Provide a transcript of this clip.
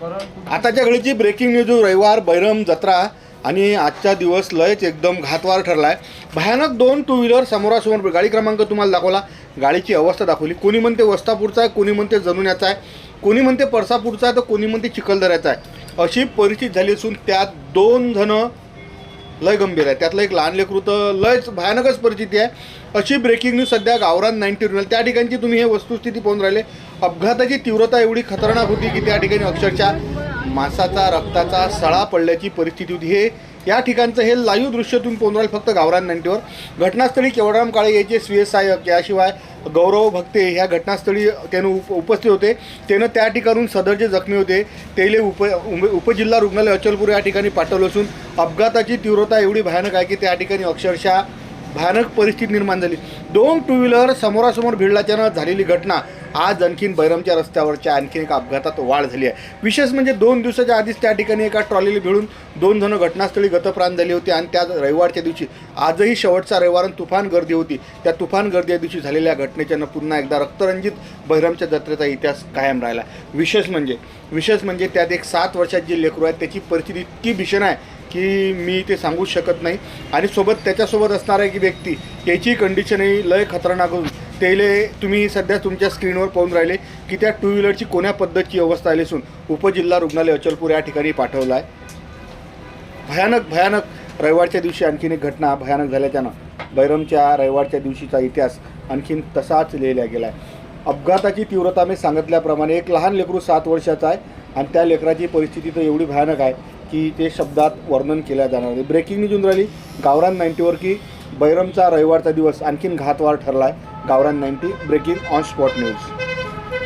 आताच्या घडीची breaking news रविवार बैरम जत्रा आणि आजचा दिवस लयच एकदम घातवार ठरला आहे। भयानक 2 टू व्हीलर समोरासमोर, गाडी क्रमांक तुम्हाला दाखवला, गाडीची अवस्था दाखवली। कोणी म्हणते वस्तापूरचा आहे, कोणी म्हणते जनुन्याचा आहे, कोणी म्हणते परसापूरचा आहे, तर कोणी म्हणते चिखलदऱ्याचा आहे। अशी परिस्थिती झाली असून त्यात 2 जण लय गंभीर आहे, त्यातलं एक लहान लेकरू तर लयच भयानकच परिस्थिती आहे। अशी ब्रेकिंग न्यूज सध्या गावरान 90 त्या ठिकाणची तुम्ही हे वस्तुस्थिती पाहून राहिले। अपघाताची तीव्रता एवढी खतरनाक होती की त्या ठिकाणी अक्षरशः मांसाचा रक्ताचा सळा पडल्याची परिस्थिती होती। हे या ठिकाणचं हे लाईव्ह दृश्य तुम्ही पाहून राहिले फक्त गावरान 90वर। घटनास्थळी केवळराम काळे याचे स्वीय सहाय्यक याशिवाय गौरव भक्ते ह्या घटनास्थळी त्यानं उपस्थित होते। त्यानं त्या ठिकाणून सदर जे जखमी होते त्याला उपजिल्हा रुग्णालय अचलपूर या ठिकाणी पाठवलं असून अपघाताची तीव्रता एवढी भयानक आहे की त्या ठिकाणी अक्षरशः भयानक परिस्थिती निर्माण झाली। 2 टू व्हीलर समोरासमोर भिडल्याच्यानं झालेली घटना आज आणखीन बैरमच्या रस्त्यावरच्या आणखीन एका अपघातात वाढ झाली आहे। विशेष म्हणजे 2 दिवसाच्या आधीच त्या ठिकाणी एका ट्रॉलीला भिडून 2 जण घटनास्थळी गतप्राण झाली होती आणि त्या रविवारच्या दिवशी आजही शेवटचा रविवार तुफान गर्दी होती। त्या तुफान गर्दी दिवशी झालेल्या घटनेच्यानं पुन्हा एकदा रक्तरंजित बैरमच्या जत्रेचा इतिहास कायम राहिला। विशेष म्हणजे त्यात एक 7 वर्षाची जी लेकरू आहे त्याची परिस्थिती इतकी भीषण आहे की मी ते सांगू शकत नाही। आणि त्याच्यासोबत असणारा एक व्यक्ती याची कंडिशनही लय खतरनाक होऊन त्याला तुम्ही सध्या तुमच्या स्क्रीनवर पाहून राहिले की त्या टू व्हीलरची कोण्या पद्धतीची अवस्था आली असून उपजिल्हा रुग्णालय अचलपूर या ठिकाणी पाठवलं आहे। भयानक रविवारच्या दिवशी आणखीन एक घटना भयानक झाल्याच्यानं बैरमच्या रविवारच्या दिवशीचा इतिहास आणखीन तसाच लिहिला गेला आहे। अपघाताची तीव्रता मी सांगितल्याप्रमाणे एक लहान लेकरू 7 वर्षाचा आहे आणि त्या लेकराची परिस्थिती तर एवढी भयानक आहे की ते शब्दात वर्णन केल्या जाणार नाही। ब्रेकिंग न्यूज येऊन राहिली गावरान 90वर की बैरमचा रविवारचा दिवस आणखीन घातवार ठरला आहे। गावरान 90 ब्रेकिंग ऑन स्पॉट न्यूज।